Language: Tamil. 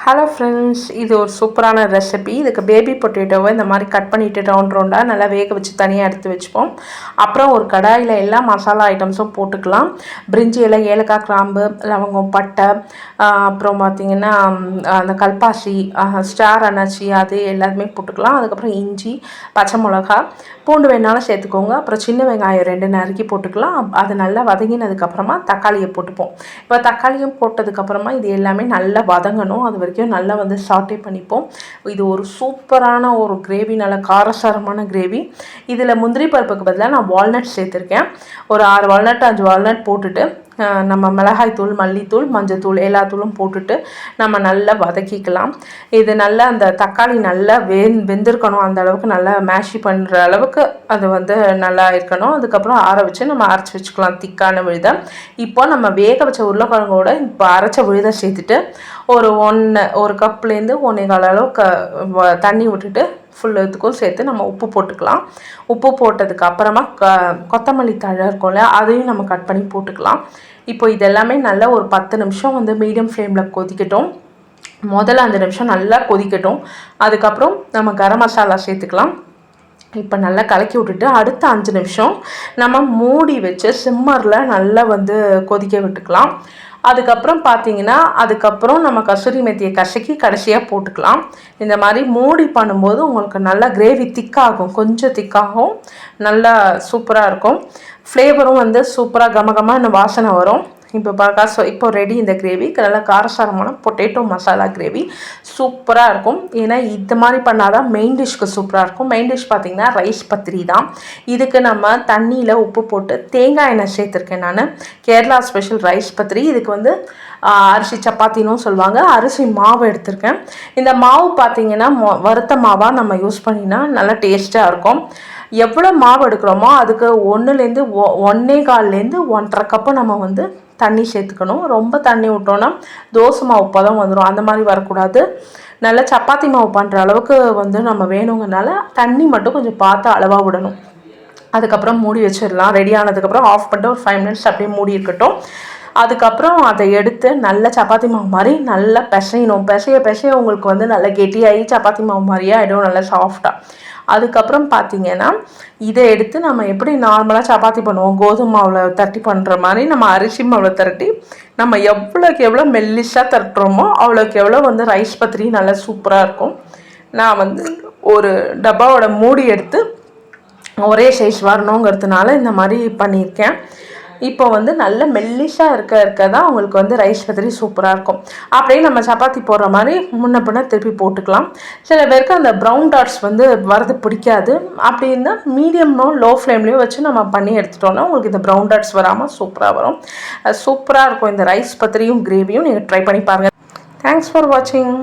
ஹலோ ஃப்ரெண்ட்ஸ், இது ஒரு சூப்பரான ரெசிபி. இதுக்கு பேபி பொட்டேட்டோவை இந்த மாதிரி கட் பண்ணிவிட்டு ரவுண்ட் ரவுண்டாக நல்லா வேக வச்சு தனியாக எடுத்து வச்சுப்போம். அப்புறம் ஒரு கடாயில் எல்லா மசாலா ஐட்டம்ஸும் போட்டுக்கலாம். பிரிஞ்சி இலை, ஏலக்காய், கிராம்பு, லவங்கம், பட்டை, அப்புறம் பார்த்திங்கன்னா அந்த கல்பாசி, ஸ்டார் அன்னாச்சி, அது எல்லாத்துமே போட்டுக்கலாம். அதுக்கப்புறம் இஞ்சி, பச்சை மிளகா, பூண்டு வேணாலும் சேர்த்துக்கோங்க. அப்புறம் சின்ன வெங்காயம் 2 நறுக்கி போட்டுக்கலாம். அது நல்லா வதங்கினதுக்கப்புறமா தக்காளியை போட்டுப்போம். இப்போ தக்காளியும் போட்டதுக்கப்புறமா இது எல்லாமே நல்லா வதங்கணும். அது வரைக்கும் நல்லா சாட்டே பண்ணிப்போம். இது ஒரு சூப்பரான ஒரு கிரேவி, நல்ல காரசாரமான கிரேவி. இதில் முந்திரி பருப்புக்கு பதிலாக நான் வால்நட் சேர்த்துருக்கேன். ஒரு 6 வால்நட் 5 வால்நட் போட்டுட்டு நம்ம மிளகாய்த்தூள், மல்லித்தூள், மஞ்சத்தூள் எல்லா தூளும் போட்டுட்டு நம்ம நல்லா வதக்கிக்கலாம். இது நல்லா அந்த தக்காளி நல்லா வெந்திருக்கணும். அந்த அளவுக்கு நல்லா மேஷி பண்ணுற அளவுக்கு அது நல்லா இருக்கணும். அதுக்கப்புறம் ஆற வச்சு நம்ம அரைச்சி வச்சுக்கலாம் திக்கான விழுதை. இப்போ நம்ம வேக வச்ச உருளைக்கிழங்கோட இப்போ அரைச்ச விழுதை சேர்த்துட்டு ஒரு கப்லேருந்து 1.25 அளவுக்கு தண்ணி விட்டுட்டு ஃபுல்லுக்கும் சேர்த்து நம்ம உப்பு போட்டுக்கலாம். உப்பு போட்டதுக்கு அப்புறமா கொத்தமல்லி தழை இருக்கும்ல, அதையும் நம்ம கட் பண்ணி போட்டுக்கலாம். இப்போ இதெல்லாமே நல்லா ஒரு 10 நிமிஷம் மீடியம் ஃப்ளேமில் கொதிக்கட்டும். முதல்ல 5 நிமிஷம் நல்லா கொதிக்கட்டும். அதுக்கப்புறம் நம்ம கரம் மசாலா சேர்த்துக்கலாம். இப்போ நல்லா கலக்கி விட்டுட்டு அடுத்த 5 நிமிஷம் நம்ம மூடி வச்சு சிம்மரில் நல்லா கொதிக்க விட்டுக்கலாம். அதுக்கப்புறம் பார்த்திங்கன்னா நம்ம கசூரி மெத்தியை கடைசியாக போட்டுக்கலாம். இந்த மாதிரி மூடி பண்ணும்போது உங்களுக்கு நல்லா கிரேவி திக்காகும், கொஞ்சம் திக்காகும், நல்லா சூப்பராக இருக்கும். ஃப்ளேவரும் சூப்பராக கமகமான வாசனை வரும். இப்போ ரெடி இந்த கிரேவி. நல்லா காரசாரமான பொட்டேட்டோ மசாலா கிரேவி சூப்பராக இருக்கும். ஏன்னா இந்த மாதிரி பண்ணாதான் மெயின் டிஷ்க்கு சூப்பராக இருக்கும். மெயின் டிஷ் பார்த்திங்கன்னா ரைஸ் பத்திரி தான். இதுக்கு நம்ம தண்ணியில் உப்பு போட்டு தேங்காய் எண்ணெய் சேர்த்துருக்கேன். நான் கேரளா ஸ்பெஷல் ரைஸ் பத்திரி. இதுக்கு அரிசி சப்பாத்தினும் சொல்லுவாங்க. அரிசி மாவு எடுத்திருக்கேன். இந்த மாவு பார்த்திங்கன்னா வறுத்த மாவாக நம்ம யூஸ் பண்ணினா நல்லா டேஸ்ட்டாக இருக்கும். எவ்வளோ மாவு எடுக்கிறோமோ அதுக்கு 1லேருந்து 1.25லேருந்து 1.5 கப்பு நம்ம தண்ணி சேர்த்துக்கணும். ரொம்ப தண்ணி விட்டோன்னா தோசை மாவு பதம் வந்துடும். அந்த மாதிரி வரக்கூடாது. நல்லா சப்பாத்தி மாவு பண்ணுற அளவுக்கு நம்ம வேணுங்கனால தண்ணி மட்டும் கொஞ்சம் பார்த்து அளவாக விடணும். அதுக்கப்புறம் மூடி வச்சிடலாம். ரெடி ஆனதுக்கப்புறம் ஆஃப் பண்ணிட்டு ஒரு 5 மினிட்ஸ் அப்படியே மூடி இருக்கட்டும். அதுக்கப்புறம் அதை எடுத்து நல்ல சப்பாத்தி மாவு மாதிரி நல்லா பிசையணும். பிசைய உங்களுக்கு நல்லா கெட்டியாகி சப்பாத்தி மாவு மாதிரியே ஆகிடும், நல்லா சாஃப்டாக. அதுக்கப்புறம் பார்த்திங்கன்னா இதை எடுத்து நம்ம எப்படி நார்மலாக சப்பாத்தி பண்ணுவோம், கோதுமை மாவில் தட்டி பண்ணுற மாதிரி நம்ம அரிசி மாவில் திரட்டி நம்ம எவ்வளோக்கு எவ்வளோ மெல்லிஸாக தட்டுறோமோ அவ்வளோக்கு எவ்வளோ ரைஸ் பத்திரி நல்லா சூப்பராக இருக்கும். நான் ஒரு டப்பாவோட மூடி எடுத்து ஒரே சைஸ் வரணுங்கிறதுனால இந்த மாதிரி பண்ணியிருக்கேன். இப்போ நல்ல மெல்லிஷாக இருக்க தான் உங்களுக்கு ரைஸ் பத்திரி சூப்பராக இருக்கும். அப்படியே நம்ம சப்பாத்தி போடுற மாதிரி முன்ன பின்ன திருப்பி போட்டுக்கலாம். சில பேருக்கு அந்த ப்ரௌன் டாட்ஸ் வரது பிடிக்காது. அப்படின்னா மீடியம்னோ லோ ஃப்ளேம்லேயோ வச்சு நம்ம பண்ணி எடுத்துட்டோம்னா உங்களுக்கு இந்த ப்ரௌன் டாட்ஸ் வராமல் சூப்பராக வரும். சூப்பராக இருக்கும் இந்த ரைஸ் பத்திரியும் கிரேவியும். நீங்கள் ட்ரை பண்ணி பாருங்கள். தேங்க்ஸ் ஃபார் வாட்சிங்.